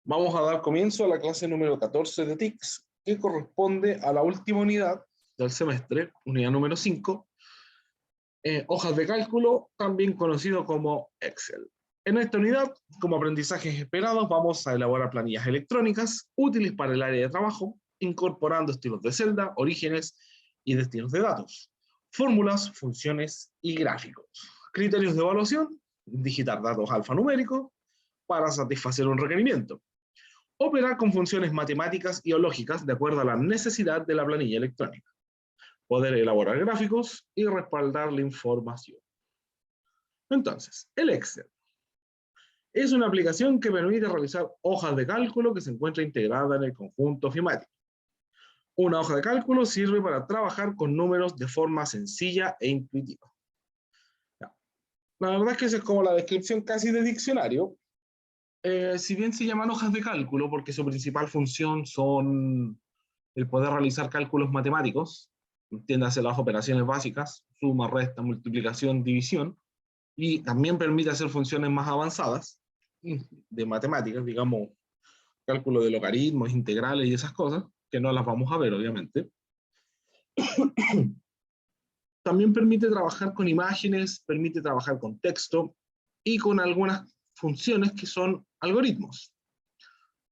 Vamos a dar comienzo a la clase número 14 de TICS, que corresponde a la última unidad del semestre, unidad número 5, hojas de cálculo, también conocido como Excel. En esta unidad, como aprendizajes esperados, vamos a elaborar planillas electrónicas útiles para el área de trabajo, incorporando estilos de celda, orígenes y destinos de datos, fórmulas, funciones y gráficos. Criterios de evaluación: digitar datos alfanuméricos para satisfacer un requerimiento. Operar con funciones matemáticas y o lógicas de acuerdo a la necesidad de la planilla electrónica. Poder elaborar gráficos y respaldar la información. Entonces, el Excel es una aplicación que permite realizar hojas de cálculo que se encuentra integrada en el conjunto ofimático. Una hoja de cálculo sirve para trabajar con números de forma sencilla e intuitiva. La verdad es que esa es como la descripción casi de diccionario. Si bien se llaman hojas de cálculo porque su principal función son el poder realizar cálculos matemáticos, entiéndase las operaciones básicas, suma, resta, multiplicación, división, y también permite hacer funciones más avanzadas de matemáticas, digamos, cálculo de logaritmos, integrales y esas cosas, que no las vamos a ver, obviamente. También permite trabajar con imágenes, permite trabajar con texto y con algunas funciones que son algoritmos.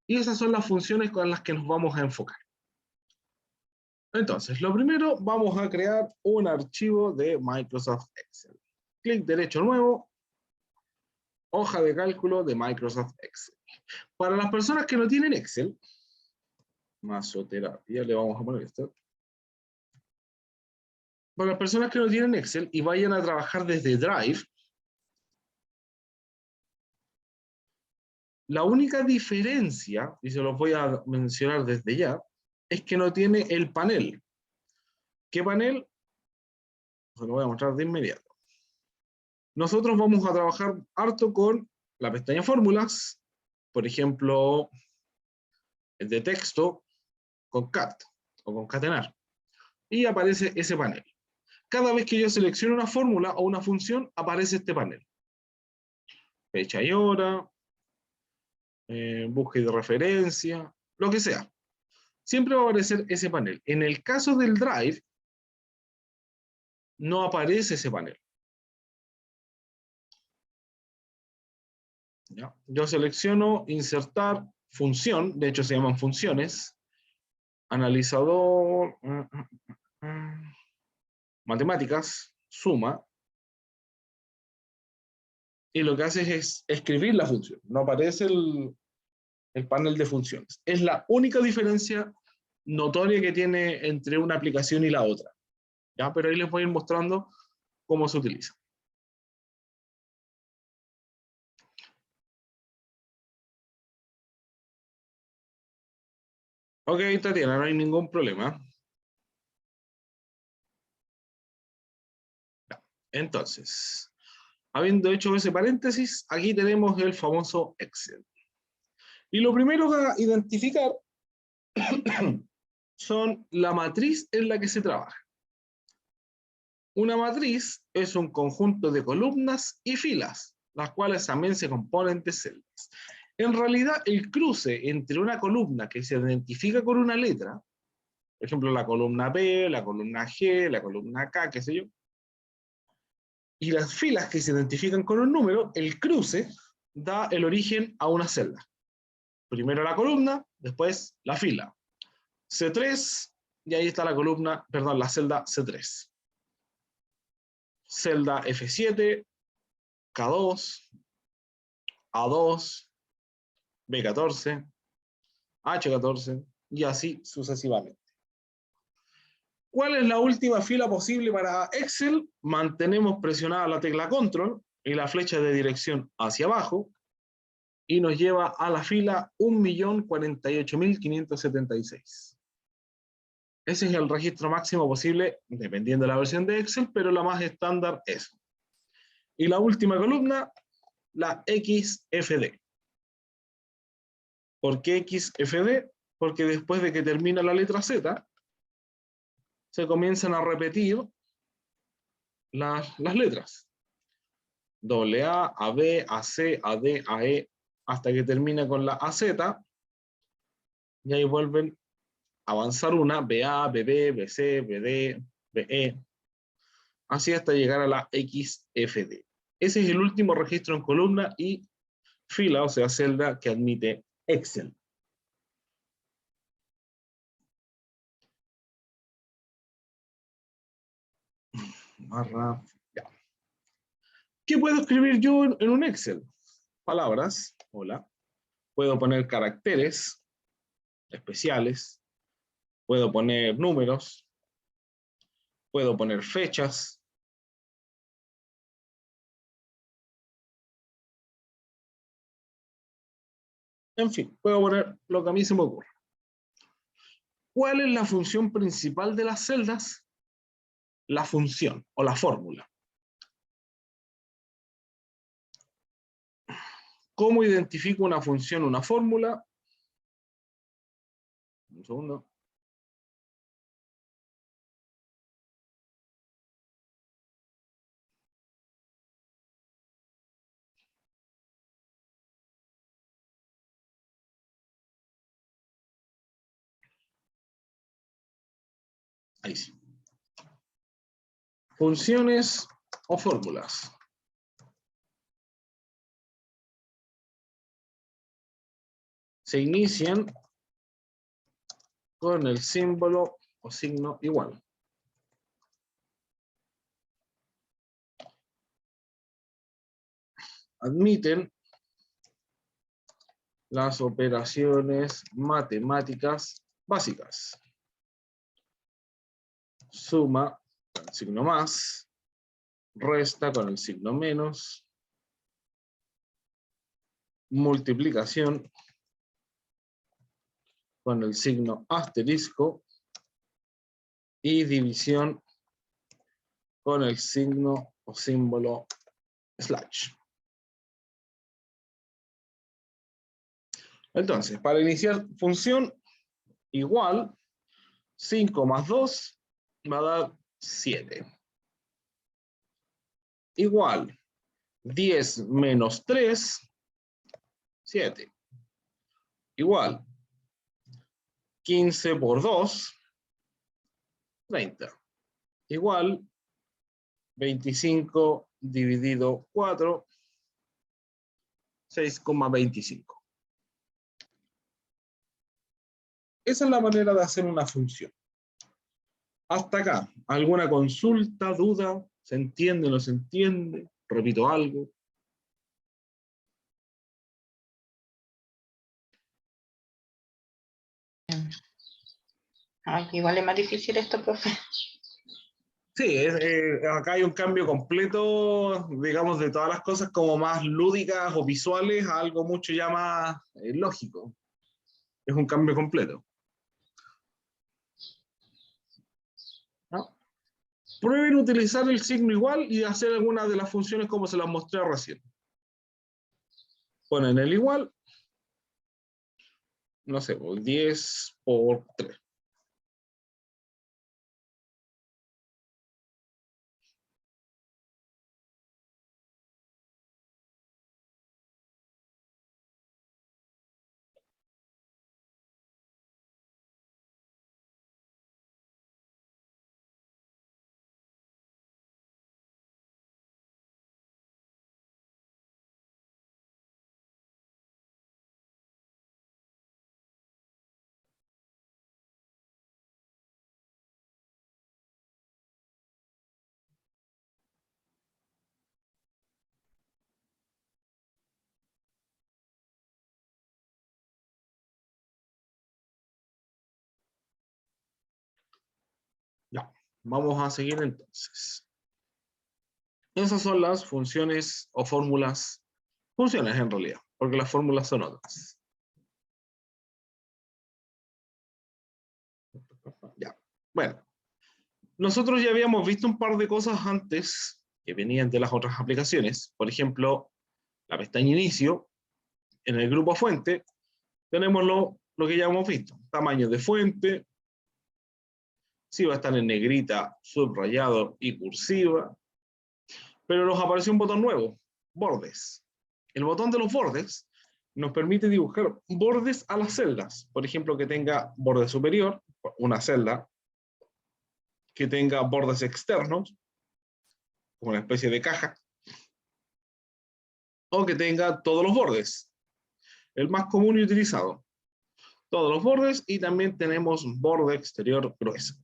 Y esas son las funciones con las que nos vamos a enfocar. Entonces, lo primero, vamos a crear un archivo de Microsoft Excel. Clic derecho nuevo, hoja de cálculo de Microsoft Excel. Para las personas que no tienen Excel, masoterapia, le vamos a poner esto. Para las personas que no tienen Excel y vayan a trabajar desde Drive, la única diferencia, y se los voy a mencionar desde ya, es que no tiene el panel. ¿Qué panel? Se lo voy a mostrar de inmediato. Nosotros vamos a trabajar harto con la pestaña fórmulas, por ejemplo, el de texto, con cat o concatenar. Y aparece ese panel. Cada vez que yo selecciono una fórmula o una función, aparece este panel. Fecha y hora, búsqueda de referencia, lo que sea. Siempre va a aparecer ese panel. En el caso del Drive, no aparece ese panel. ¿Ya? Yo selecciono insertar función, de hecho se llaman funciones, analizador, matemáticas, suma, y lo que hace es escribir la función, no aparece el panel de funciones. Es la única diferencia notoria que tiene entre una aplicación y la otra. ¿Ya? Pero ahí les voy a ir mostrando cómo se utiliza. Ok, Tatiana, no hay ningún problema. Entonces, habiendo hecho ese paréntesis, aquí tenemos el famoso Excel. Y lo primero a identificar son la matriz en la que se trabaja. Una matriz es un conjunto de columnas y filas, las cuales también se componen de celdas. En realidad, el cruce entre una columna que se identifica con una letra, por ejemplo, la columna B, la columna G, la columna K, qué sé yo, y las filas que se identifican con un número, el cruce da el origen a una celda. Primero la columna, después la fila. C3, y ahí está la columna, perdón, la celda C3. Celda F7, K2, A2, B14, H14, y así sucesivamente. ¿Cuál es la última fila posible para Excel? Mantenemos presionada la tecla Control y la flecha de dirección hacia abajo, y nos lleva a la fila 1.048.576. Ese es el registro máximo posible, dependiendo de la versión de Excel, pero la más estándar es. Y la última columna, la XFD. ¿Por qué XFD? Porque después de que termina la letra Z, se comienzan a repetir las letras. AA, AB, AC, AD, AE, hasta que termina con la AZ, y ahí vuelven a avanzar una, BA, BB, BC, BD, BE, así hasta llegar a la XFD. Ese es el último registro en columna y fila, o sea, celda que admite Excel. Barra, ya. ¿Qué puedo escribir yo en un Excel? Palabras, hola. Puedo poner caracteres especiales. Puedo poner números. Puedo poner fechas. En fin, puedo poner lo que a mí se me ocurra. ¿Cuál es la función principal de las celdas? La función o la fórmula. ¿Cómo identifico una función, una fórmula? Un segundo. Ahí sí. Funciones o fórmulas. Se inician con el símbolo o signo igual. Admiten las operaciones matemáticas básicas. Suma con el signo más, resta con el signo menos, multiplicación con el signo asterisco y división con el signo o símbolo slash. Entonces, para iniciar función, igual 5 más 2 va a dar 7. Igual 10 menos 3, 7. Igual 15 por 2, 30. Igual 25 dividido 4, 6,25. Esa es la manera de hacer una función. Hasta acá, ¿alguna consulta, duda? ¿Se entiende o no se entiende? ¿Repito algo? Ay, igual es más difícil esto, profe. Sí, acá hay un cambio completo, digamos, de todas las cosas como más lúdicas o visuales a algo mucho ya más lógico. Es un cambio completo. ¿No? Prueben utilizar el signo igual y hacer algunas de las funciones como se las mostré recién. Ponen el igual, no sé, 10 por 3. Ya, vamos a seguir entonces. Esas son las funciones o fórmulas, funciones en realidad, porque las fórmulas son otras. Ya, bueno, nosotros ya habíamos visto un par de cosas antes que venían de las otras aplicaciones. Por ejemplo, la pestaña inicio, en el grupo fuente, tenemos lo que ya hemos visto. Tamaño de fuente, si va a estar en negrita, subrayado y cursiva. Pero nos apareció un botón nuevo, bordes. El botón de los bordes nos permite dibujar bordes a las celdas. Por ejemplo, que tenga borde superior, una celda, que tenga bordes externos, como una especie de caja, o que tenga todos los bordes, el más común y utilizado. Todos los bordes, y también tenemos borde exterior grueso.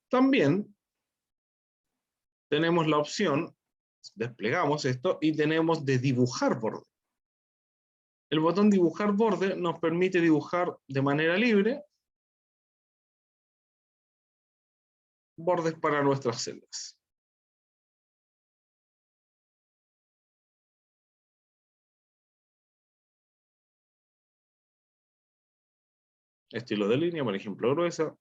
También tenemos la opción, desplegamos esto, y tenemos de dibujar borde. El botón dibujar borde nos permite dibujar de manera libre bordes para nuestras celdas. Estilo de línea, por ejemplo, gruesa.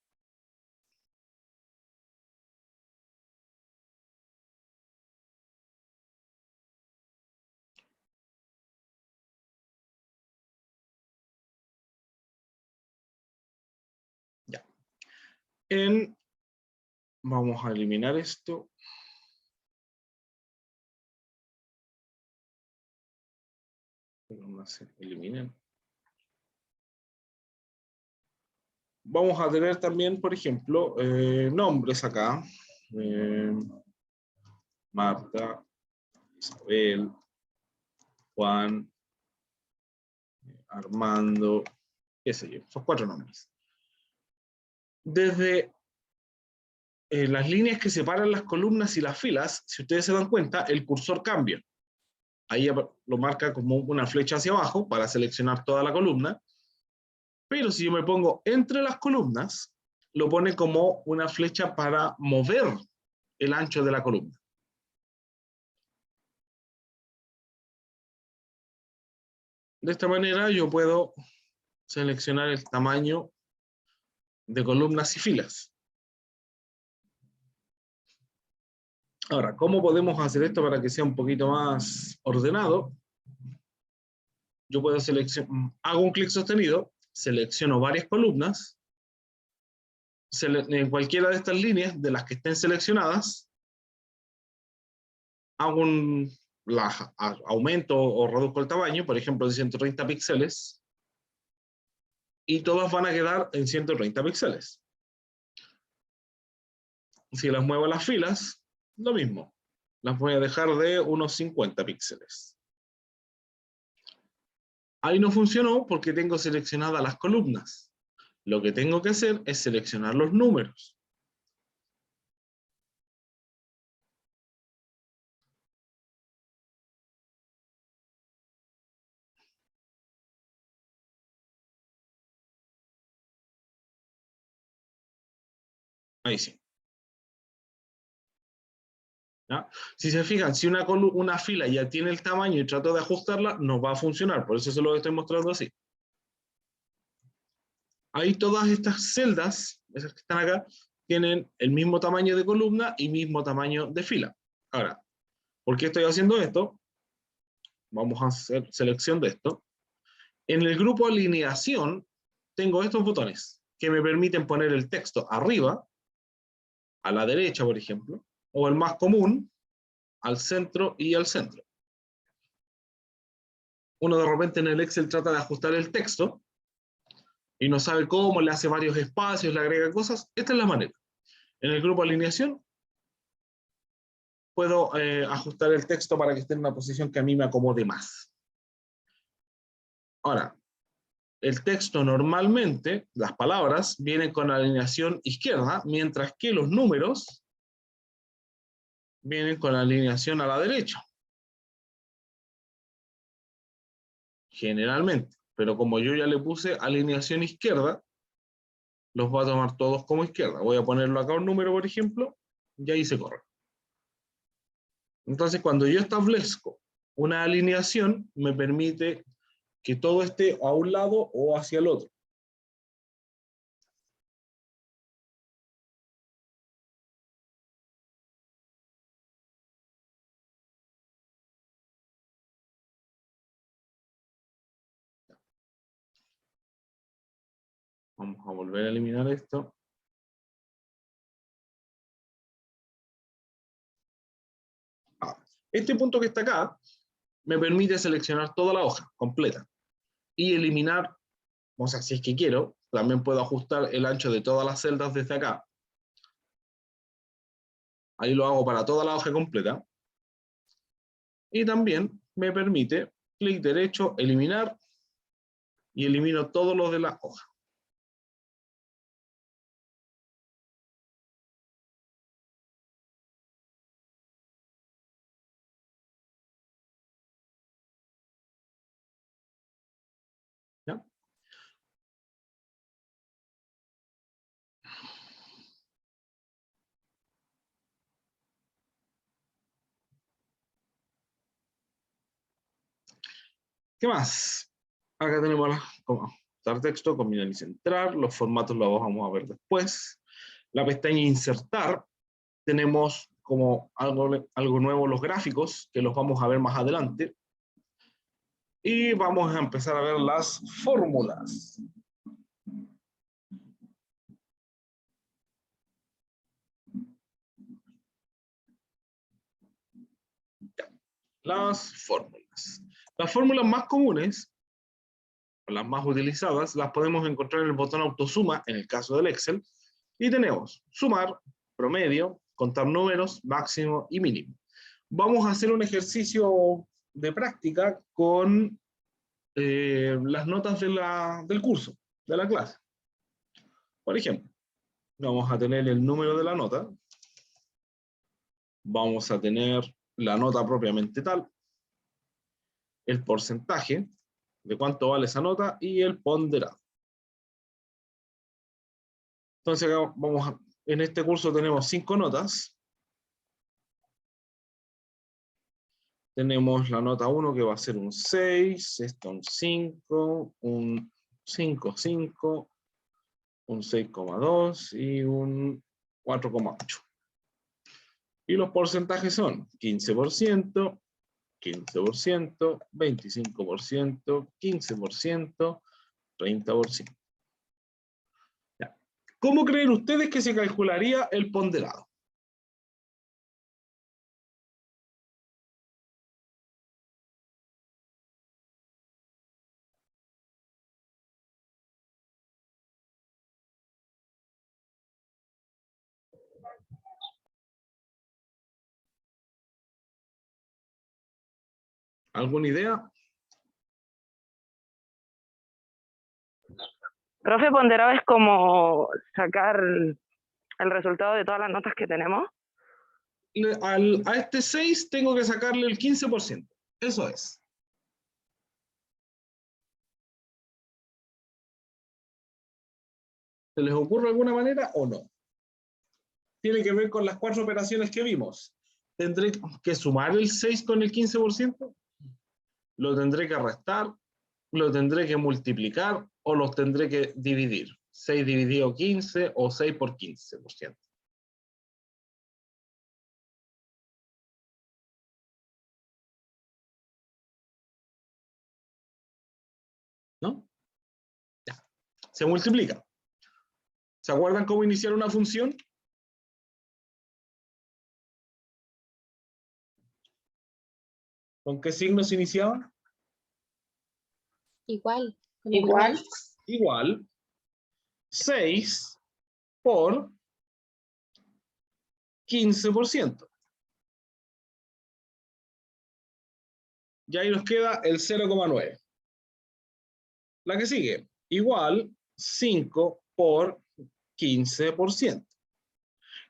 Ya. Vamos a eliminar esto. Eliminen. Vamos a tener también, por ejemplo, nombres acá. Marta, Isabel, Juan, Armando, qué sé yo, esos 4 nombres. Desde las líneas que separan las columnas y las filas, si ustedes se dan cuenta, el cursor cambia. Ahí lo marca como una flecha hacia abajo para seleccionar toda la columna. Pero si yo me pongo entre las columnas, lo pone como una flecha para mover el ancho de la columna. De esta manera yo puedo seleccionar el tamaño de columnas y filas. Ahora, ¿cómo podemos hacer esto para que sea un poquito más ordenado? Yo puedo seleccionar, hago un clic sostenido, selecciono varias columnas, en cualquiera de estas líneas, de las que estén seleccionadas, hago un aumento o reduzco el tamaño, por ejemplo, de 130 píxeles, y todas van a quedar en 130 píxeles. Si las muevo a las filas, lo mismo. Las voy a dejar de unos 50 píxeles. Ahí no funcionó porque tengo seleccionadas las columnas. Lo que tengo que hacer es seleccionar los números. Ahí sí. ¿Ya? Si se fijan, si una fila ya tiene el tamaño y trato de ajustarla, no va a funcionar. Por eso se lo estoy mostrando así. Ahí todas estas celdas, esas que están acá, tienen el mismo tamaño de columna y mismo tamaño de fila. Ahora, ¿por qué estoy haciendo esto? Vamos a hacer selección de esto. En el grupo alineación, tengo estos botones que me permiten poner el texto arriba, a la derecha, por ejemplo, o el más común, al centro y al centro. Uno de repente en el Excel trata de ajustar el texto y no sabe cómo, le hace varios espacios, le agrega cosas. Esta es la manera. En el grupo alineación puedo ajustar el texto para que esté en una posición que a mí me acomode más. Ahora, el texto normalmente, las palabras, vienen con alineación izquierda, mientras que los números vienen con alineación a la derecha. Generalmente. Pero como yo ya le puse alineación izquierda, los voy a tomar todos como izquierda. Voy a ponerlo acá un número, por ejemplo, y ahí se corre. Entonces, cuando yo establezco una alineación, me permite que todo esté a un lado o hacia el otro. Vamos a volver a eliminar esto. Este punto que está acá me permite seleccionar toda la hoja completa y eliminar, o sea, si es que quiero, también puedo ajustar el ancho de todas las celdas desde acá. Ahí lo hago para toda la hoja completa. Y también me permite clic derecho, eliminar, y elimino todos los de la hoja. ¿Ya? ¿Qué más? Acá tenemos como texto, combinar y centrar. Los formatos los vamos a ver después. La pestaña insertar. Tenemos como algo nuevo los gráficos, que los vamos a ver más adelante. Y vamos a empezar a ver las fórmulas. Las fórmulas. Las fórmulas más comunes, las más utilizadas, las podemos encontrar en el botón autosuma, en el caso del Excel, y tenemos sumar, promedio, contar números, máximo y mínimo. Vamos a hacer un ejercicio de práctica con las notas del curso, de la clase. Por ejemplo, vamos a tener el número de la nota, vamos a tener la nota propiamente tal, el porcentaje de cuánto vale esa nota y el ponderado. Entonces, en este curso tenemos 5 notas. Tenemos la nota 1 que va a ser un 6, esta un 5, un 5,5, un 6,2 y un 4,8. Y los porcentajes son 15%, 15%, 25%, 15%, 30%. Ya. ¿Cómo creen ustedes que se calcularía el ponderado? ¿Alguna idea? Profe, ponderado es como sacar el resultado de todas las notas que tenemos. A este 6 tengo que sacarle el 15%. Eso es. ¿Se les ocurre alguna manera o no? Tiene que ver con las 4 operaciones que vimos. ¿Tendré que sumar el 6 con el 15%? ¿Lo tendré que restar? ¿Lo tendré que multiplicar? ¿O los tendré que dividir? 6 dividido 15 o 6 por 15%. ¿No? Ya. Se multiplica. ¿Se acuerdan cómo iniciar una función? ¿Con qué signo se iniciaba? Igual. Igual. Igual 6 por 15%. Y ahí nos queda el 0,9. La que sigue, igual 5 por 15%.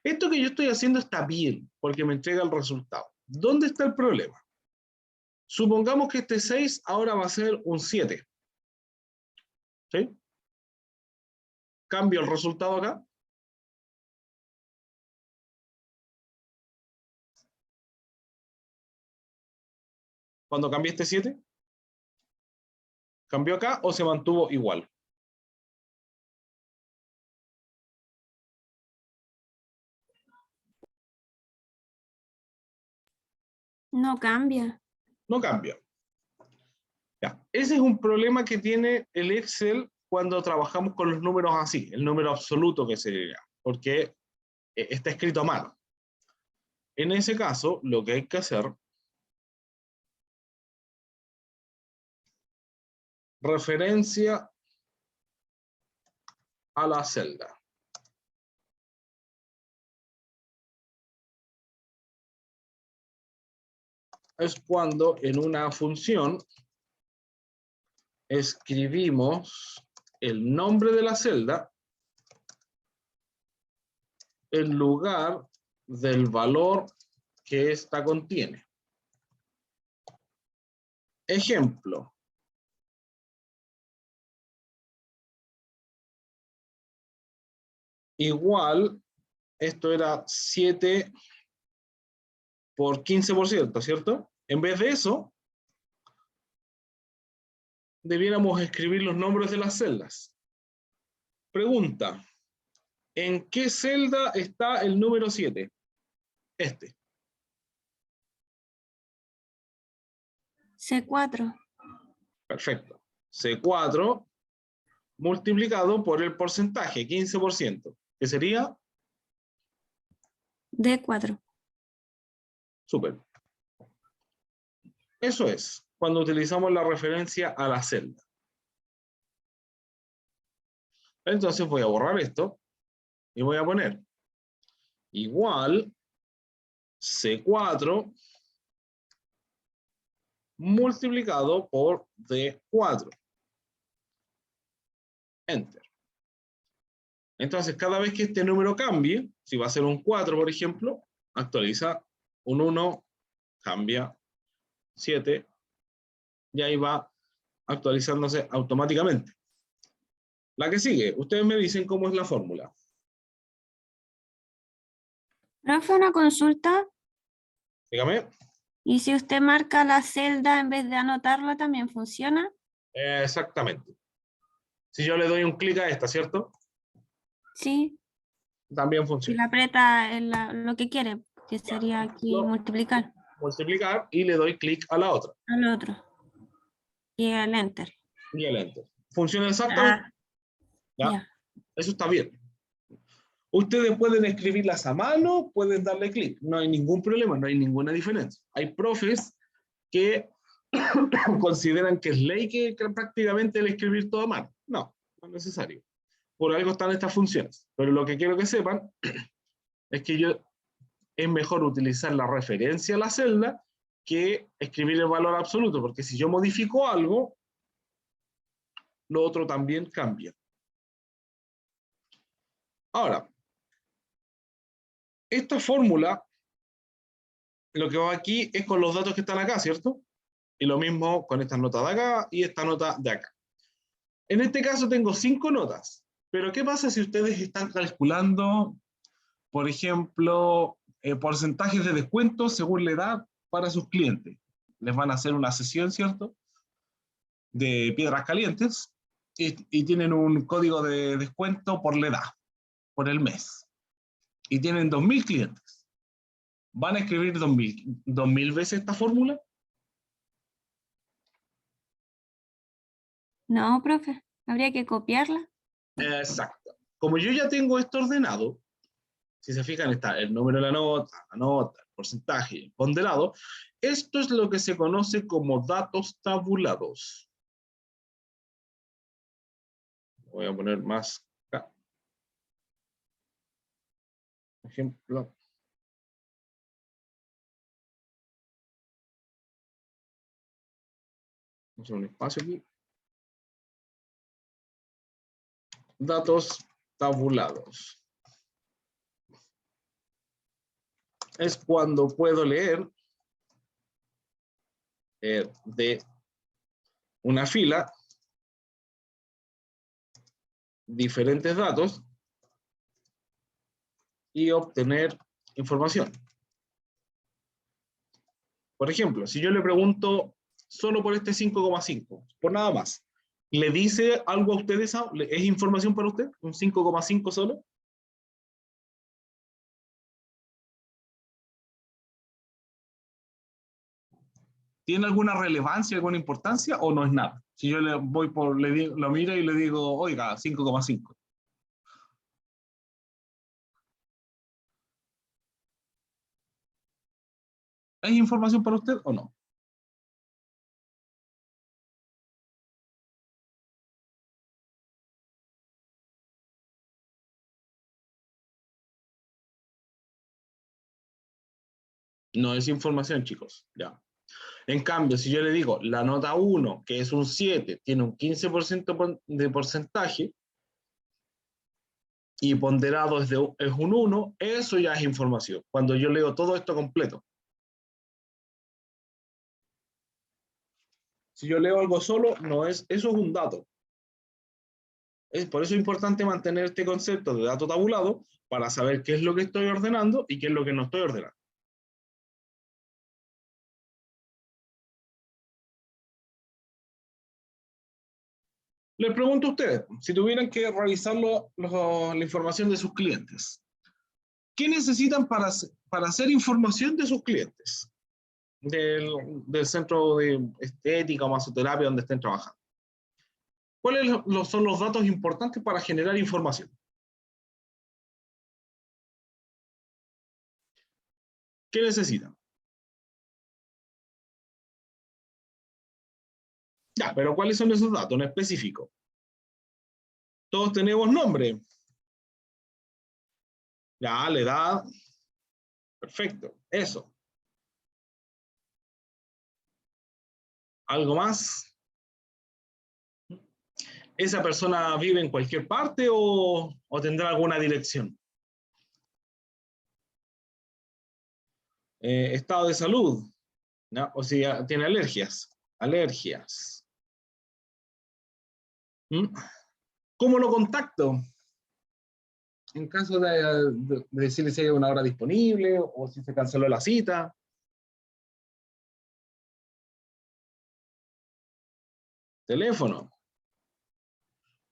Esto que yo estoy haciendo está bien, porque me entrega el resultado. ¿Dónde está el problema? Supongamos que este 6 ahora va a ser un 7. ¿Sí? Cambio el resultado acá. Cuando cambié este 7, ¿cambió acá o se mantuvo igual? No cambia. No cambia. Ya. Ese es un problema que tiene el Excel cuando trabajamos con los números así, el número absoluto que sería, porque está escrito a mano. En ese caso, lo que hay que hacer referencia a la celda. Es cuando en una función escribimos el nombre de la celda en lugar del valor que ésta contiene. Ejemplo. Igual, esto era 7 por 15%, ¿cierto? En vez de eso, debiéramos escribir los nombres de las celdas. Pregunta. ¿En qué celda está el número 7? Este. C4. Perfecto. C4 multiplicado por el porcentaje, 15%, que sería... D4. Súper. Eso es cuando utilizamos la referencia a la celda. Entonces voy a borrar esto y voy a poner igual C4 multiplicado por D4. Enter. Entonces, cada vez que este número cambie, si va a ser un 4, por ejemplo, actualiza un 1, cambia 7, y ahí va actualizándose automáticamente. La que sigue, ustedes me dicen cómo es la fórmula. Profe, una consulta. Dígame. ¿Y si usted marca la celda en vez de anotarla, también funciona? Exactamente. Si yo le doy un clic a esta, ¿cierto? Sí. También Si funciona. la aprieta lo que quiere, que sería aquí multiplicar. Multiplicar y le doy clic a la otra. Al otro. Y el enter. Y el enter. Funciona exactamente. Ah, ¿Ya? ya. Eso está bien. Ustedes pueden escribirlas a mano, pueden darle clic. No hay ningún problema, no hay ninguna diferencia. Hay profes que consideran que es ley que prácticamente el escribir todo a mano. No, no es necesario. Por algo están estas funciones. Pero lo que quiero que sepan es que es mejor utilizar la referencia a la celda que escribir el valor absoluto, porque si yo modifico algo, lo otro también cambia. Ahora, esta fórmula, lo que va aquí es con los datos que están acá, ¿cierto? Y lo mismo con esta nota de acá y esta nota de acá. En este caso tengo 5 notas, pero ¿qué pasa si ustedes están calculando, por ejemplo, porcentajes de descuento según la edad para sus clientes? Les van a hacer una sesión, ¿cierto?, de piedras calientes y tienen un código de descuento por la edad, por el mes. Y tienen 2.000 clientes. ¿Van a escribir 2.000 veces esta fórmula? No, profe. Habría que copiarla. Exacto. Como yo ya tengo esto ordenado, si se fijan, está el número de la nota, el porcentaje, el ponderado. Esto es lo que se conoce como datos tabulados. Voy a poner más acá. Por ejemplo. Vamos a hacer un espacio aquí. Datos tabulados. Es cuando puedo leer de una fila diferentes datos y obtener información. Por ejemplo, si yo le pregunto solo por este 5,5, por nada más, ¿le dice algo a ustedes? ¿Es información para usted? ¿Un 5,5 solo? ¿Tiene alguna relevancia, alguna importancia o no es nada? Si yo le voy por, lo miro y le digo, oiga, 5,5. ¿Es información para usted o no? No es información, chicos. Ya. En cambio, si yo le digo la nota 1, que es un 7, tiene un 15% de porcentaje, y ponderado es un 1, eso ya es información. Cuando yo leo todo esto completo. Si yo leo algo solo, no es, eso es un dato. Por eso es importante mantener este concepto de dato tabulado para saber qué es lo que estoy ordenando y qué es lo que no estoy ordenando. Les pregunto a ustedes, si tuvieran que revisar la información de sus clientes, ¿qué necesitan para hacer información de sus clientes? Del centro de estética o masoterapia donde estén trabajando. ¿Cuáles son los datos importantes para generar información? ¿Qué necesitan? Ya, pero ¿cuáles son esos datos en específico? Todos tenemos nombre. Ya, la edad. Perfecto, eso. ¿Algo más? ¿Esa persona vive en cualquier parte o tendrá alguna dirección? Estado de salud, ¿no? O sea, tiene alergias. Alergias. ¿Mm? ¿Cómo lo contacto? En caso de decirle si hay una hora disponible o si se canceló la cita. Teléfono.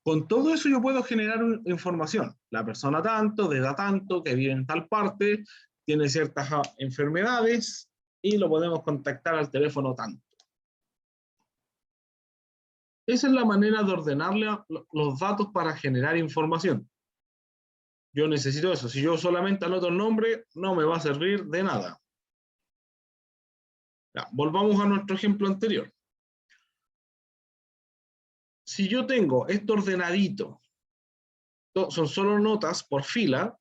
Con todo eso yo puedo generar información. La persona tanto, de edad tanto, que vive en tal parte, tiene ciertas enfermedades y lo podemos contactar al teléfono tanto. Esa es la manera de ordenarle los datos para generar información. Yo necesito eso. Si yo solamente anoto el nombre, no me va a servir de nada. Ya, volvamos a nuestro ejemplo anterior. Si yo tengo esto ordenadito, son solo notas por fila,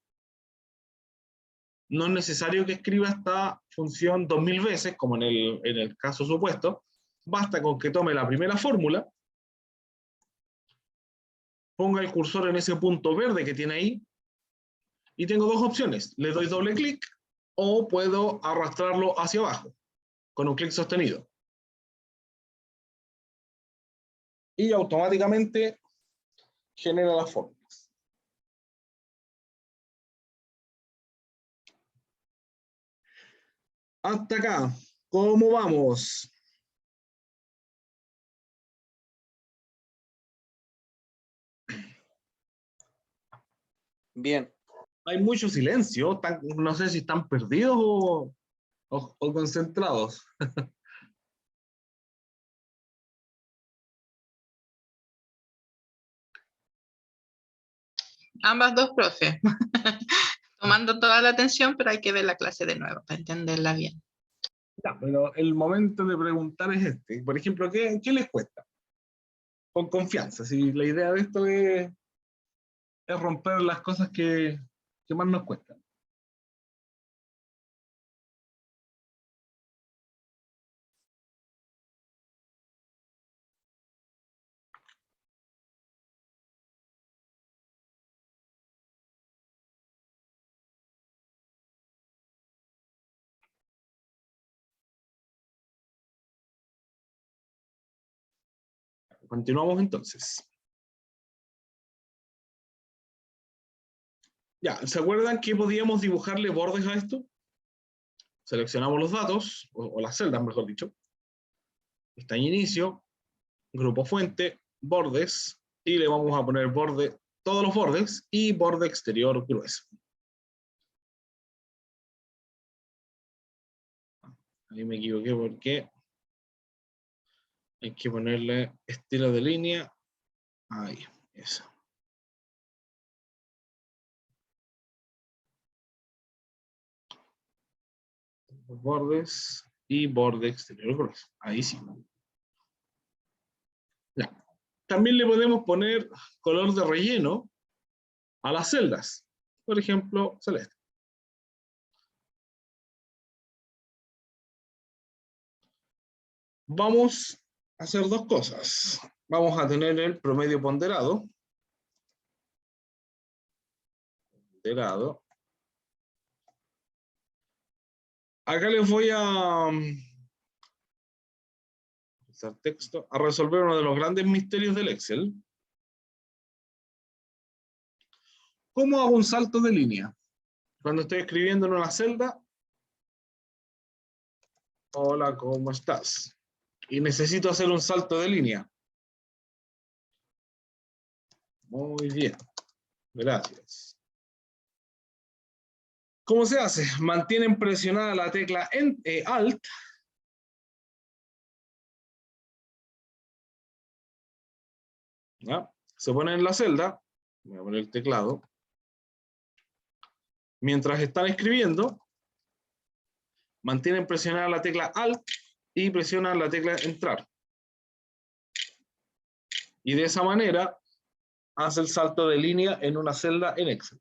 no es necesario que escriba esta función 2000 veces, como en el caso supuesto. Basta con que tome la primera fórmula, ponga el cursor en ese punto verde que tiene ahí, y tengo dos opciones. Le doy doble clic o puedo arrastrarlo hacia abajo con un clic sostenido. Y automáticamente genera las fórmulas. Hasta acá, ¿cómo vamos? Bien. Hay mucho silencio, no sé si están perdidos o concentrados. Ambas dos, profe. Tomando toda la atención, pero hay que ver la clase de nuevo para entenderla bien. Ya, pero el momento de preguntar es este. Por ejemplo, ¿qué les cuesta? Con confianza. Si la idea de esto es romper las cosas que más nos cuestan. Continuamos entonces. Ya, ¿se acuerdan que podíamos dibujarle bordes a esto? Seleccionamos los datos, o las celdas, mejor dicho. Está en inicio, grupo fuente, bordes, y le vamos a poner borde, todos los bordes, y borde exterior grueso. Ahí me equivoqué porque hay que ponerle estilo de línea. Ahí, eso. Los bordes y borde exterior grueso. Ahí sí. Ya. También le podemos poner color de relleno a las celdas. Por ejemplo, celeste. vamos a hacer dos cosas. Vamos a tener el promedio ponderado. Acá les voy a usar texto, a resolver uno de los grandes misterios del Excel. ¿Cómo hago un salto de línea? Cuando estoy escribiendo en una celda, hola, ¿cómo estás? Y necesito hacer un salto de línea. Muy bien, gracias. ¿Cómo se hace? Mantienen presionada la tecla Alt. ¿Ya? Se ponen en la celda. Voy a poner el teclado. Mientras están escribiendo, mantienen presionada la tecla Alt y presionan la tecla Entrar. Y de esa manera hace el salto de línea en una celda en Excel.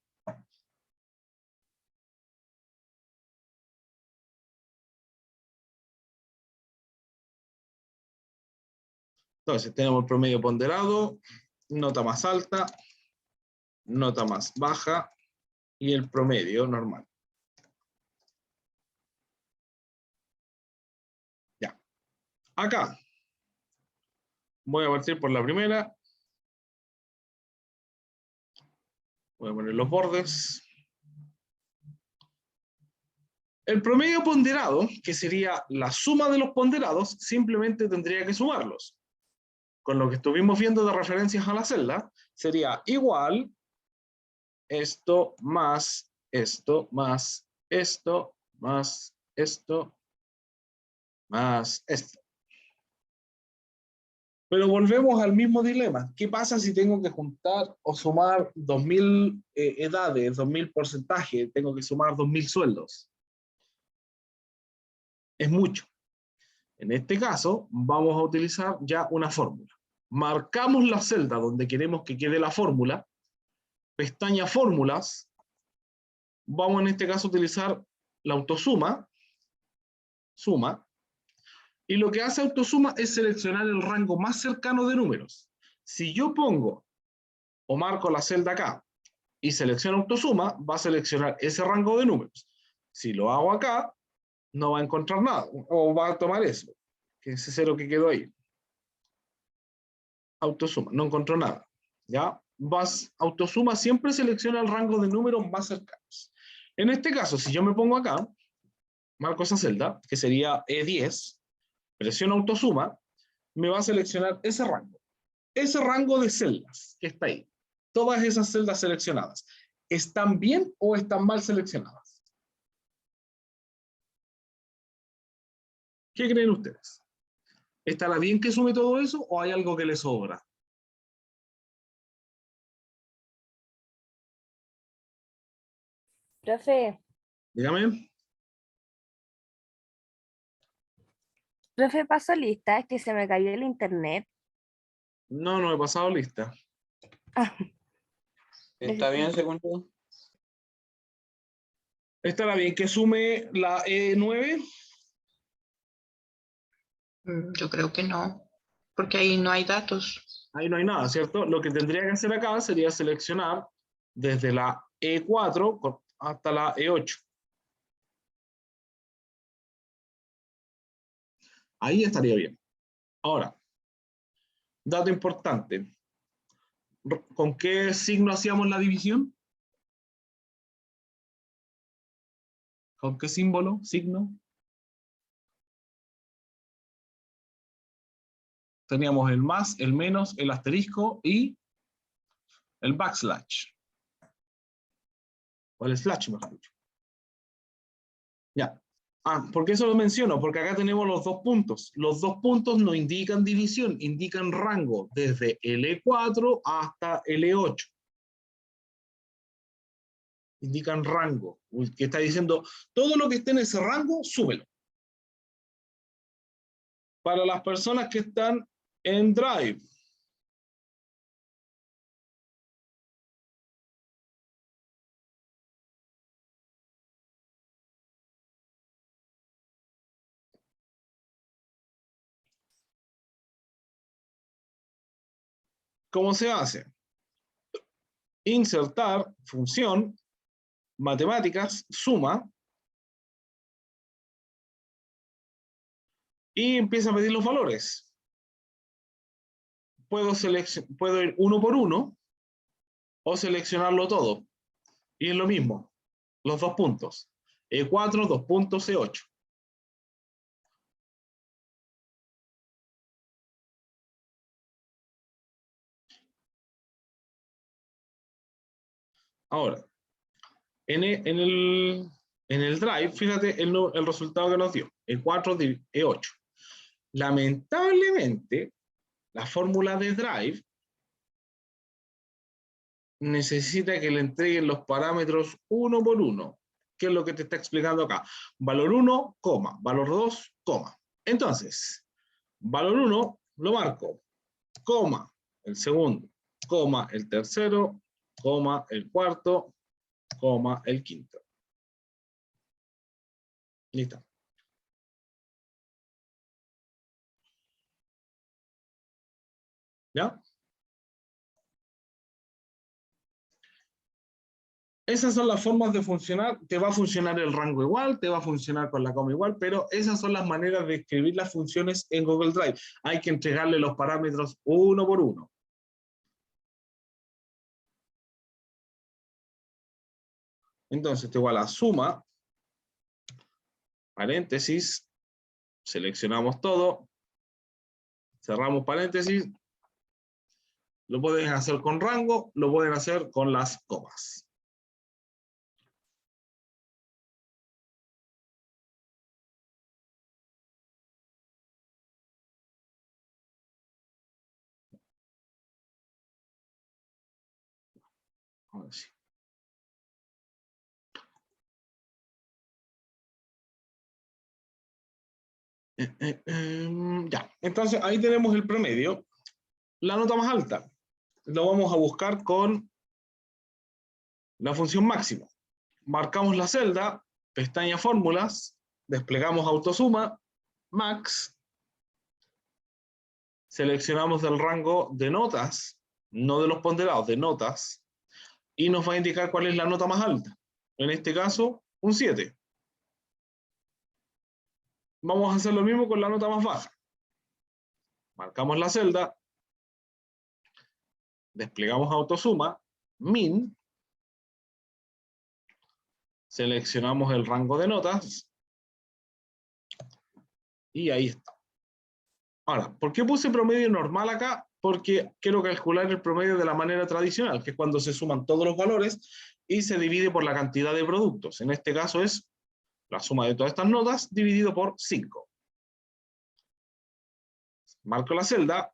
Entonces tenemos el promedio ponderado, nota más alta, nota más baja y el promedio normal. Ya. Acá voy a partir por la primera. Voy a poner los bordes. El promedio ponderado, que sería la suma de los ponderados, simplemente tendría que sumarlos. Con lo que estuvimos viendo de referencias a la celda, sería igual esto más esto más esto más esto más esto. Pero volvemos al mismo dilema. ¿Qué pasa si tengo que juntar o sumar 2000 edades, 2000 porcentajes? Tengo que sumar 2000 sueldos. Es mucho. En este caso, vamos a utilizar ya una fórmula. Marcamos la celda donde queremos que quede la fórmula, pestaña fórmulas, vamos en este caso a utilizar la autosuma, suma, y lo que hace autosuma es seleccionar el rango más cercano de números. Si yo pongo o marco la celda acá y selecciono autosuma, va a seleccionar ese rango de números. Si lo hago acá, no va a encontrar nada, o va a tomar eso, que es ese cero que quedó ahí. Autosuma, no encontró nada. ¿Ya? Autosuma siempre selecciona el rango de números más cercanos. En este caso, si yo me pongo acá, marco esa celda, que sería E10, presiono autosuma, me va a seleccionar ese rango de celdas que está ahí. Todas esas celdas seleccionadas, ¿están bien o están mal seleccionadas? ¿Qué creen ustedes? ¿Estará bien que sume todo eso o hay algo que le sobra? Profe, Dígame. paso lista, es que se me cayó el internet. No, no he pasado lista. Ah, ¿Está bien, según tú? ¿Estará bien que sume la E9? Yo creo que no, porque ahí no hay datos. Ahí no hay nada, ¿cierto? Lo que tendría que hacer acá sería seleccionar desde la E4 hasta la E8. Ahí estaría bien. Ahora, dato importante. ¿Con qué signo hacíamos la división? ¿Con qué símbolo? ¿Signo? Teníamos el más, el menos, el asterisco y el backslash. O el slash, mejor dicho. Ya. ¿Por qué eso lo menciono? Porque acá tenemos los dos puntos. Los dos puntos no indican división, indican rango, desde el E4 hasta el E8. Indican rango, que está diciendo, todo lo que esté en ese rango, súbelo. Para las personas que están en Drive, ¿Cómo se hace? Insertar función, matemáticas, suma, y empieza a pedir los valores. Puedo ir uno por uno o seleccionarlo todo. Y es lo mismo, los dos puntos. E4, 2 puntos, E8. Ahora, en el drive, fíjate el resultado que nos dio, E4, E8. Lamentablemente, la fórmula de drive necesita que le entreguen los parámetros uno por uno. ¿Qué es lo que te está explicando acá? Valor 1, coma, valor 2, coma. Entonces, valor 1 lo marco, coma, el segundo, coma, el tercero, coma, el cuarto, coma, el quinto. Listo. ¿Ya? Esas son las formas de funcionar. Te va a funcionar el rango igual, te va a funcionar con la coma igual, pero esas son las maneras de escribir las funciones en Google Drive. Hay que entregarle los parámetros uno por uno. Entonces, esto igual a suma, paréntesis, seleccionamos todo, cerramos paréntesis, lo pueden hacer con rango, lo pueden hacer con las comas. Ahora sí. Ya, entonces ahí tenemos el promedio. La nota más alta lo vamos a buscar con la función máxima. Marcamos la celda, pestaña fórmulas, desplegamos autosuma, max, seleccionamos del rango de notas, no de los ponderados, de notas, y nos va a indicar cuál es la nota más alta. En este caso, un 7. Vamos a hacer lo mismo con la nota más baja. Marcamos la celda, desplegamos autosuma, min, seleccionamos el rango de notas, y ahí está. Ahora, ¿por qué puse promedio normal acá? Porque quiero calcular el promedio de la manera tradicional, que es cuando se suman todos los valores y se divide por la cantidad de productos. En este caso es la suma de todas estas notas dividido por 5. Marco la celda,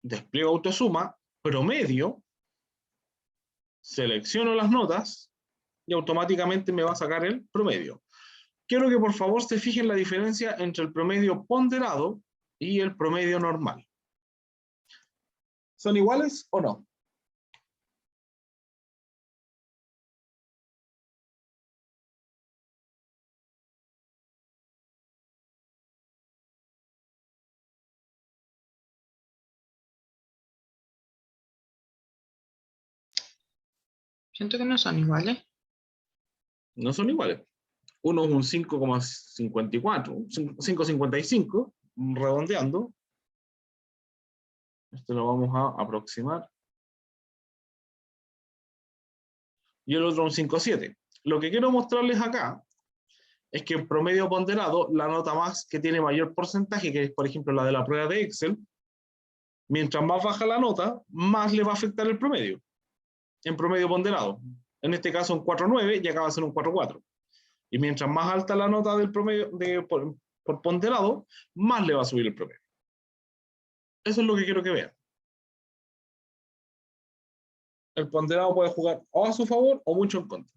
despliego autosuma, promedio, selecciono las notas y automáticamente me va a sacar el promedio. Quiero que por favor se fijen la diferencia entre el promedio ponderado y el promedio normal. ¿Son iguales o no? Siento que no son iguales. No son iguales. Uno es un 5,54, 5,55, redondeando. Esto lo vamos a aproximar. Y el otro un 5,7. Lo que quiero mostrarles acá es que en promedio ponderado, la nota más que tiene mayor porcentaje, que es por ejemplo la de la prueba de Excel, mientras más baja la nota, más le va a afectar el promedio. En promedio ponderado. En este caso un 4,9 y acá va a ser un 4,4. Y mientras más alta la nota del promedio por ponderado, más le va a subir el promedio. Eso es lo que quiero que vean. El ponderado puede jugar o a su favor o mucho en contra.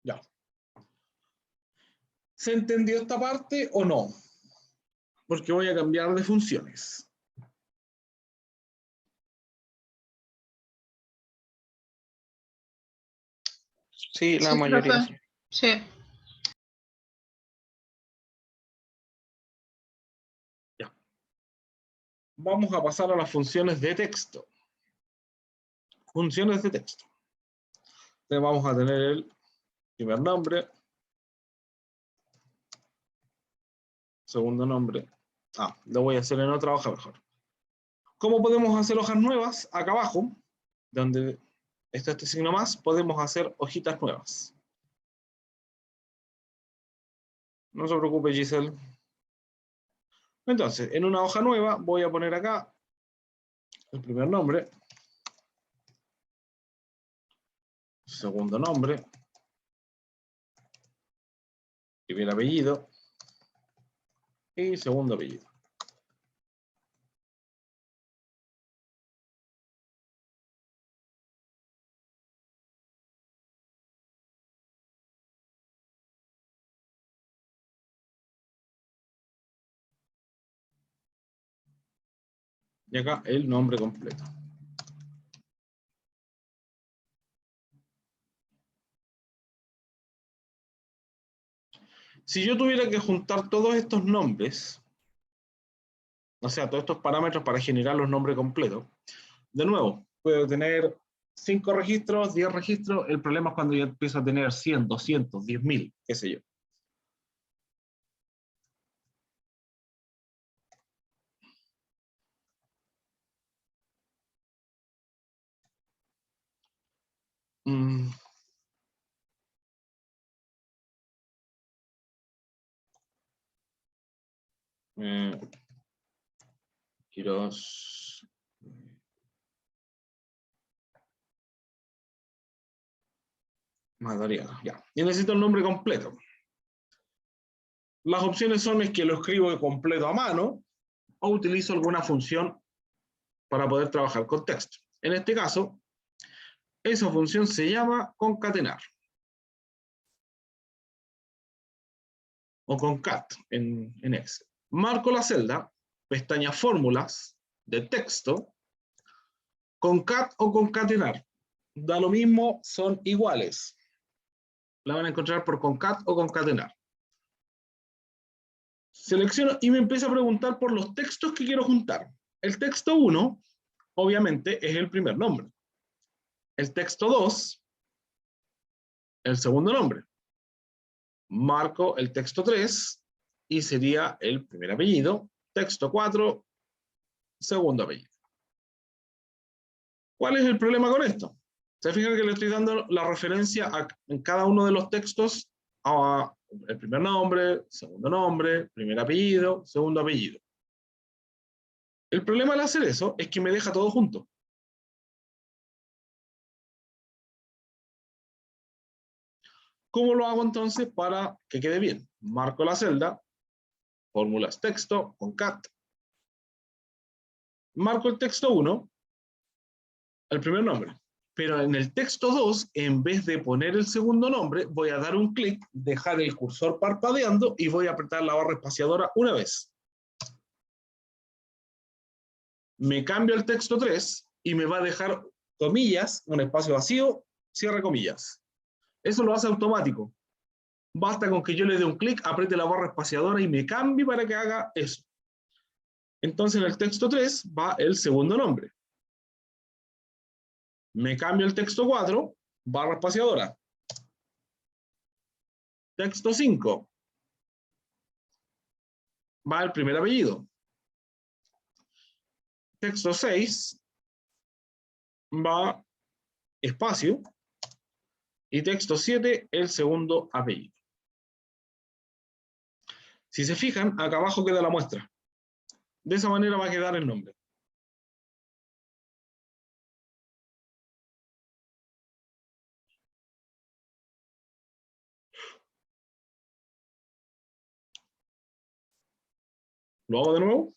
Ya. ¿Se entendió esta parte o no? Porque voy a cambiar de funciones. Sí, la Sí, mayoría profe. sí. Sí. Ya. Vamos a pasar a las funciones de texto. Funciones de texto. Entonces vamos a tener el primer nombre, segundo nombre. Lo voy a hacer en otra hoja mejor. ¿Cómo podemos hacer hojas nuevas? Acá abajo, donde está este signo más, podemos hacer hojitas nuevas. No se preocupe, Giselle. Entonces, en una hoja nueva voy a poner acá el primer nombre, segundo nombre, primer apellido y segundo apellido. Y acá el nombre completo. Si yo tuviera que juntar todos estos nombres, o sea, todos estos parámetros para generar los nombres completos, de nuevo, puedo tener 5 registros, 10 registros. El problema es cuando ya empiezo a tener 100, 200, 10.000, qué sé yo. Mm. Quiroz. Madariaga, ya. Y necesito el nombre completo. Las opciones son es que lo escribo completo a mano o utilizo alguna función para poder trabajar con texto. En este caso, esa función se llama concatenar. O concat en Excel. Marco la celda, pestaña fórmulas de texto, concat o concatenar. Da lo mismo, son iguales. La van a encontrar por concat o concatenar. Selecciono y me empieza a preguntar por los textos que quiero juntar. El texto 1, obviamente, es el primer nombre. El texto 2, el segundo nombre. Marco el texto 3 y sería el primer apellido. Texto 4, segundo apellido. ¿Cuál es el problema con esto? Se fijan que le estoy dando la referencia en cada uno de los textos a el primer nombre, segundo nombre, primer apellido, segundo apellido. El problema al hacer eso es que me deja todo junto. ¿Cómo lo hago entonces para que quede bien? Marco la celda, fórmulas texto, concat. Marco el texto 1, el primer nombre. Pero en el texto 2, en vez de poner el segundo nombre, voy a dar un clic, dejar el cursor parpadeando y voy a apretar la barra espaciadora una vez. Me cambio el texto 3 y me va a dejar comillas, un espacio vacío, cierre comillas. Eso lo hace automático. Basta con que yo le dé un clic, apriete la barra espaciadora y me cambie para que haga eso. Entonces en el texto 3 va el segundo nombre. Me cambio el texto 4, barra espaciadora. Texto 5 va el primer apellido. Texto 6 va espacio. Y texto 7 el segundo apellido. Si se fijan, acá abajo queda la muestra. De esa manera va a quedar el nombre. ¿Lo hago de nuevo?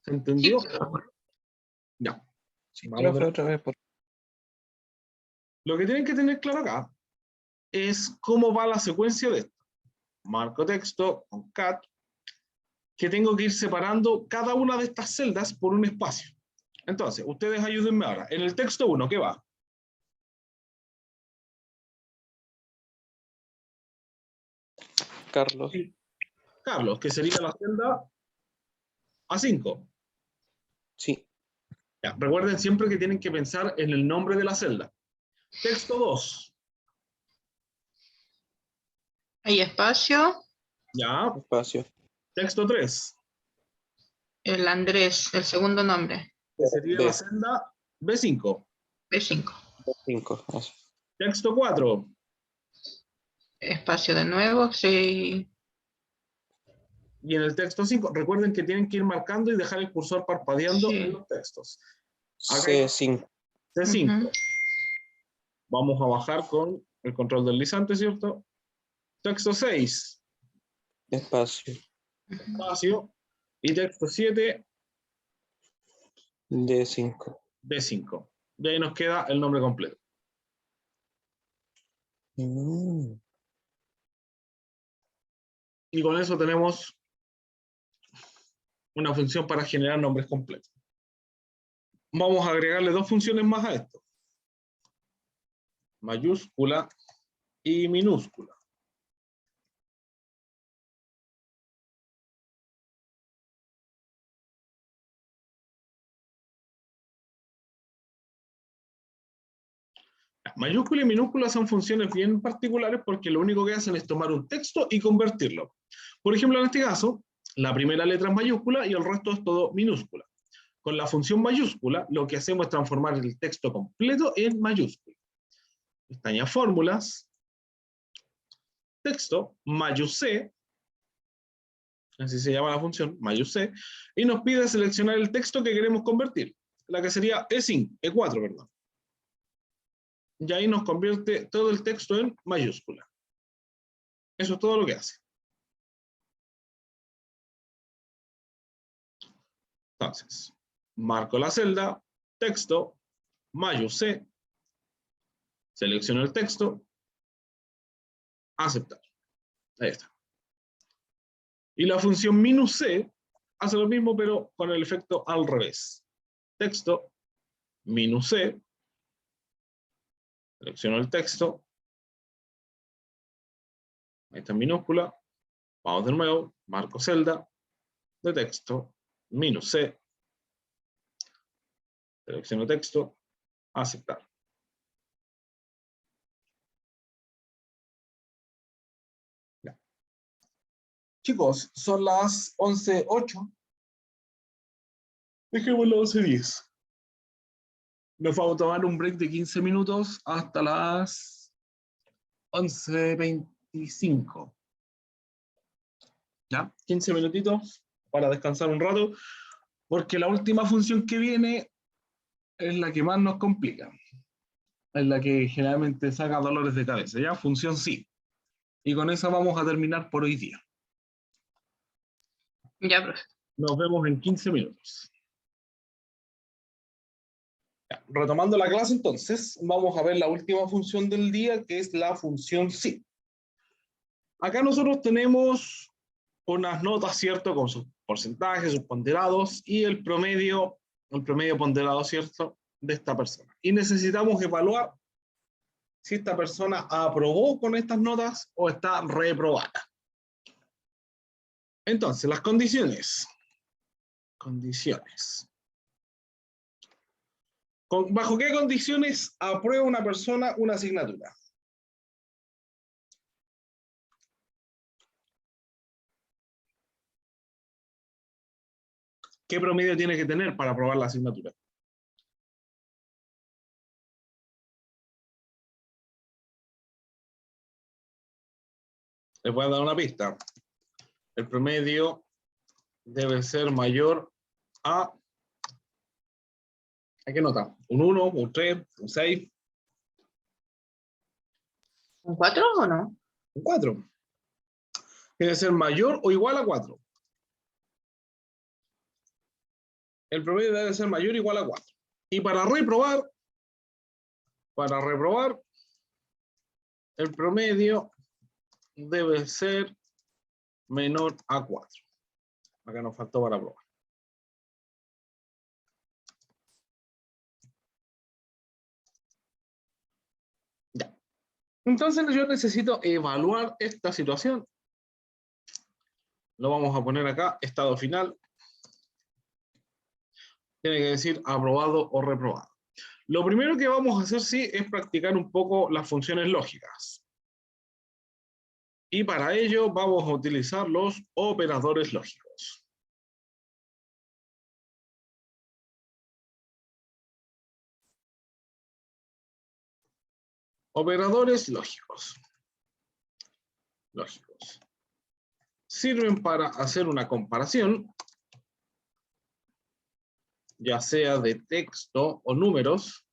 ¿Se entendió? Sí. Ya. Sí, Vamos de profe, nuevo. otra vez, por Lo que tienen que tener claro acá es cómo va la secuencia de esto. Marco texto con cat, que tengo que ir separando cada una de estas celdas por un espacio. Entonces, ustedes ayúdenme ahora. En el texto 1, ¿qué va? Carlos. Carlos, que sería la celda A5. Sí. Ya, recuerden siempre que tienen que pensar en el nombre de la celda. Texto 2. Hay espacio. Ya. Espacio. Texto 3. El Andrés, el segundo nombre. Que sería B. la celda B5. B5. 5. Eso. Texto 4. Espacio de nuevo. Sí. Y en el texto 5, recuerden que tienen que ir marcando y dejar el cursor parpadeando Sí. en los textos. Acá hay C5. C5. Ujú. Vamos a bajar con el control deslizante, ¿cierto? Texto 6. Espacio. Espacio. Y texto 7, D5. D5. Y ahí nos queda el nombre completo. Y con eso tenemos una función para generar nombres completos. Vamos a agregarle dos funciones más a esto. Mayúscula y minúscula. Mayúscula y minúscula son funciones bien particulares porque lo único que hacen es tomar un texto y convertirlo. Por ejemplo, en este caso, la primera letra es mayúscula y el resto es todo minúscula. Con la función mayúscula, lo que hacemos es transformar el texto completo en mayúscula. Pestaña fórmulas, texto, mayúsc, así se llama la función, mayúsc, y nos pide seleccionar el texto que queremos convertir, la que sería E5, E4, perdón. Y ahí nos convierte todo el texto en mayúscula. Eso es todo lo que hace. Entonces, marco la celda, texto, mayúsc, selecciono el texto, aceptar. Ahí está. Y la función -c hace lo mismo, pero con el efecto al revés. Texto, -c, selecciono el texto, ahí está en minúscula, vamos de nuevo, marco celda, de texto, -c, selecciono texto, aceptar. Ya. Chicos, son las 11:08. Dejémoslo 11:10. Nos vamos a tomar un break de 15 minutos hasta las 11:25. ¿Ya? 15 minutitos para descansar un rato, porque la última función que viene es la que más nos complica. Es la que generalmente saca dolores de cabeza, ¿ya? Función sí. Y con esa vamos a terminar por hoy día. Ya, profe. Nos vemos en 15 minutos. Ya, retomando la clase entonces, vamos a ver la última función del día, que es la función sí. Acá nosotros tenemos unas notas, ¿cierto? Con sus porcentajes, sus ponderados y el promedio ponderado, ¿cierto? De esta persona. Y necesitamos evaluar si esta persona aprobó con estas notas o está reprobada. Entonces, las condiciones. ¿Bajo qué condiciones aprueba una persona una asignatura? ¿Qué promedio tiene que tener para aprobar la asignatura? Les voy a dar una pista. El promedio debe ser mayor a... ¿A qué nota? ¿Un 1, un 3, un 6? ¿Un 4 o no? Un 4. Tiene que ser mayor o igual a 4. El promedio debe ser mayor o igual a 4. Y para reprobar, Para reprobar, el promedio debe ser menor a 4. Acá nos faltó para probar. Ya. Entonces yo necesito evaluar esta situación. Lo vamos a poner acá, estado final. Tiene que decir aprobado o reprobado. Lo primero que vamos a hacer, sí, es practicar un poco las funciones lógicas. Y para ello vamos a utilizar los operadores lógicos. Operadores lógicos. Sirven para hacer una comparación, ya sea de texto o números.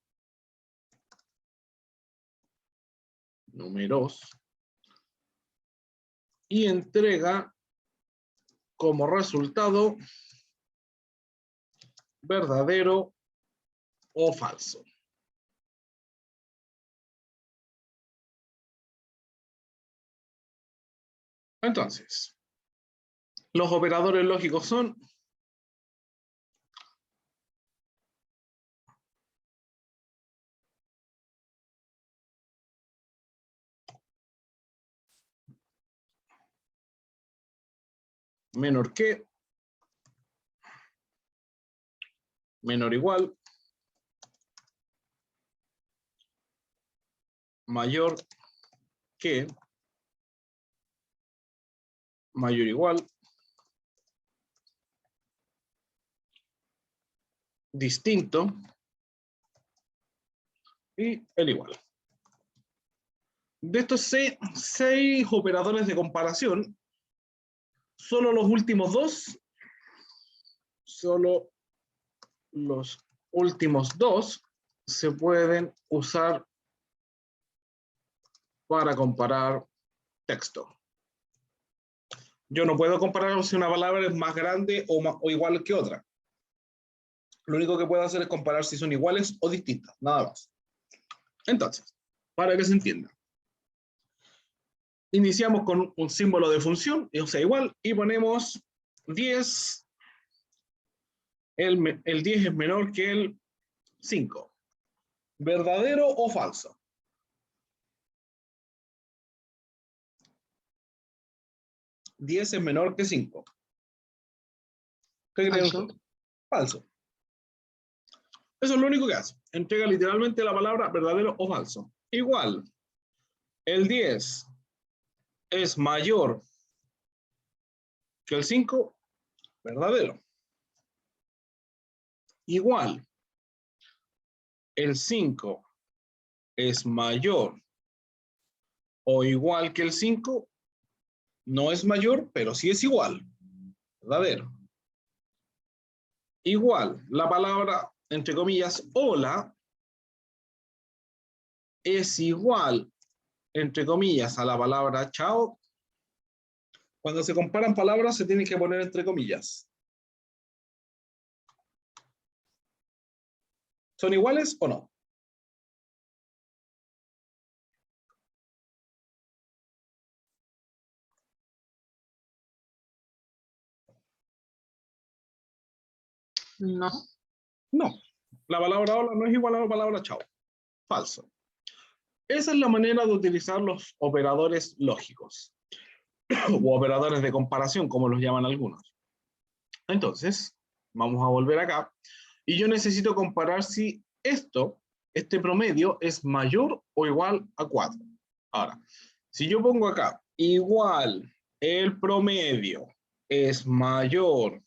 Y entrega como resultado verdadero o falso. Entonces, los operadores lógicos son menor que, menor igual, mayor que, mayor igual, distinto y el igual. De estos 6 operadores de comparación, solo los últimos dos se pueden usar para comparar texto. Yo no puedo comparar si una palabra es más grande o igual que otra. Lo único que puedo hacer es comparar si son iguales o distintas, nada más. Entonces, para que se entienda, iniciamos con un símbolo de función, o sea, igual, y ponemos 10. El 10 es menor que el 5. ¿Verdadero o falso? ¿10 es menor que 5? ¿Qué creen ustedes? Falso. Eso es lo único que hace. Entrega literalmente la palabra verdadero o falso. Igual, el 10 es mayor que el 5, verdadero. Igual, el 5 es mayor o igual que el 5, no es mayor, pero sí es igual, verdadero. Igual, la palabra, entre comillas, hola, es igual, entre comillas, a la palabra chao. Cuando se comparan palabras se tienen que poner entre comillas. ¿Son iguales o no? No. No. La palabra hola no es igual a la palabra chao. Falso. Esa es la manera de utilizar los operadores lógicos. O operadores de comparación, como los llaman algunos. Entonces, vamos a volver acá. Y yo necesito comparar si este promedio es mayor o igual a 4. Ahora, si yo pongo acá, igual el promedio es mayor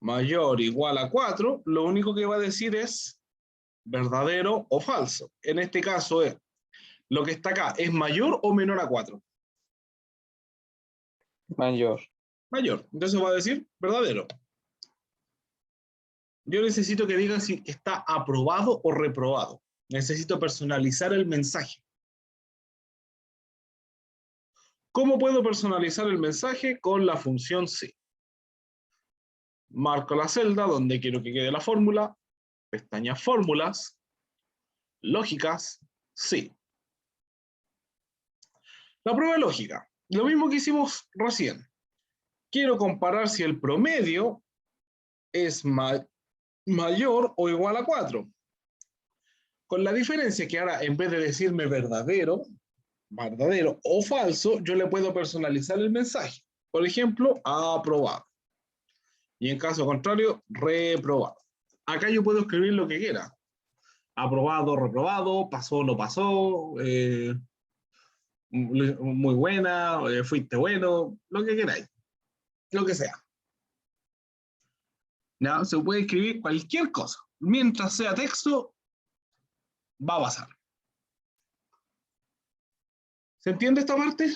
o igual a 4, lo único que va a decir es verdadero o falso. En este caso es, lo que está acá, ¿es mayor o menor a 4? Mayor. Mayor. Entonces va a decir verdadero. Yo necesito que digan si está aprobado o reprobado. Necesito personalizar el mensaje. ¿Cómo puedo personalizar el mensaje? Con la función C. Marco la celda donde quiero que quede la fórmula, pestaña fórmulas, lógicas, sí. La prueba lógica, lo mismo que hicimos recién. Quiero comparar si el promedio es mayor o igual a 4. Con la diferencia que ahora, en vez de decirme verdadero o falso, yo le puedo personalizar el mensaje. Por ejemplo, aprobado. Y en caso contrario, reprobado. Acá yo puedo escribir lo que quiera. Aprobado, reprobado, pasó, no pasó, muy buena, fuiste bueno, lo que queráis. Lo que sea. ¿Ya? Se puede escribir cualquier cosa. Mientras sea texto, va a pasar. ¿Se entiende esta parte?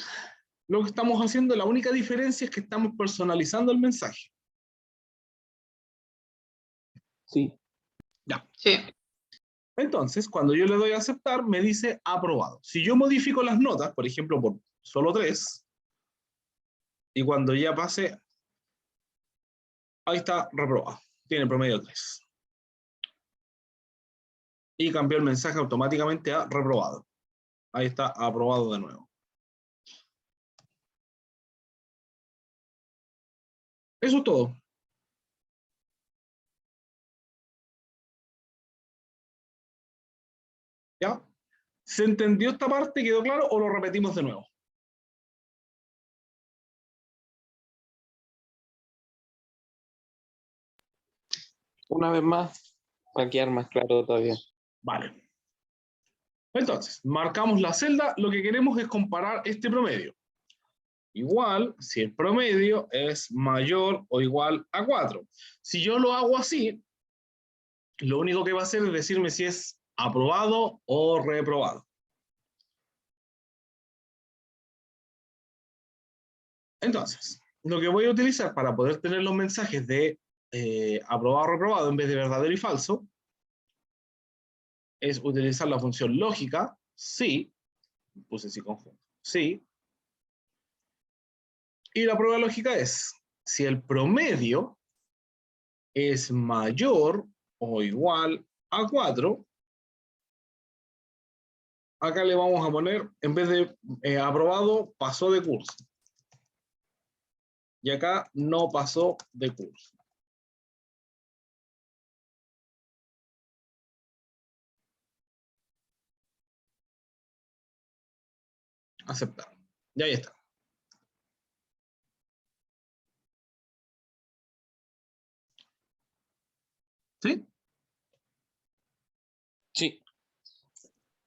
Lo que estamos haciendo, la única diferencia es que estamos personalizando el mensaje. Sí. Ya. Sí. Entonces, cuando yo le doy a aceptar, me dice aprobado. Si yo modifico las notas, por ejemplo, por solo 3, y cuando ya pase, ahí está reprobado. Tiene promedio 3. Y cambió el mensaje automáticamente a reprobado. Ahí está aprobado de nuevo. Eso es todo. ¿Ya? ¿Se entendió esta parte? ¿Quedó claro o lo repetimos de nuevo? Una vez más, para quedar más claro todavía. Vale. Entonces, marcamos la celda. Lo que queremos es comparar este promedio. Igual, si el promedio es mayor o igual a 4. Si yo lo hago así, lo único que va a hacer es decirme si es aprobado o reprobado. Entonces, lo que voy a utilizar para poder tener los mensajes de aprobado o reprobado en vez de verdadero y falso es utilizar la función lógica, sí, puse sí conjunto, sí. Y la prueba lógica es, si el promedio es mayor o igual a 4, acá le vamos a poner, en vez de aprobado, pasó de curso. Y acá no pasó de curso. Aceptar. Y ahí está. ¿Sí? Sí.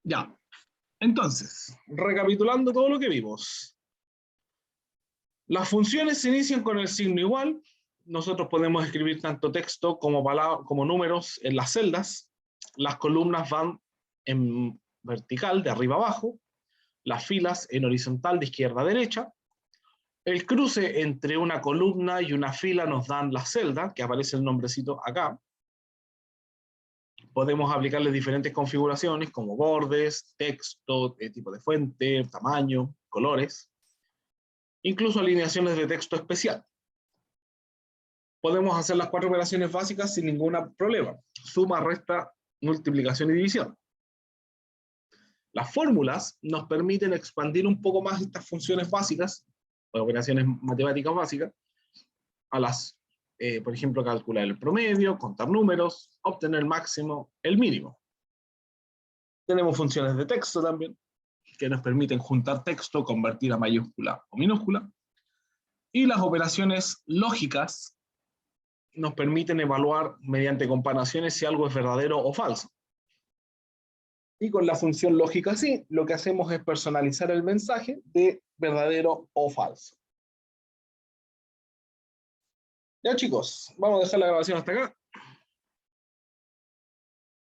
Ya. Entonces, recapitulando todo lo que vimos. Las funciones se inician con el signo igual. Nosotros podemos escribir tanto texto como números en las celdas. Las columnas van en vertical, de arriba a abajo. Las filas en horizontal, de izquierda a derecha. El cruce entre una columna y una fila nos dan la celda, que aparece el nombrecito acá. Podemos aplicarle diferentes configuraciones como bordes, texto, tipo de fuente, tamaño, colores, incluso alineaciones de texto especial. Podemos hacer las 4 operaciones básicas sin ningún problema: suma, resta, multiplicación y división. Las fórmulas nos permiten expandir un poco más estas funciones básicas, o operaciones matemáticas básicas, a las, por ejemplo, calcular el promedio, contar números, obtener el máximo, el mínimo. Tenemos funciones de texto también, que nos permiten juntar texto, convertir a mayúscula o minúscula. Y las operaciones lógicas nos permiten evaluar mediante comparaciones si algo es verdadero o falso. Y con la función lógica sí, lo que hacemos es personalizar el mensaje de verdadero o falso. Ya chicos, vamos a dejar la grabación hasta acá.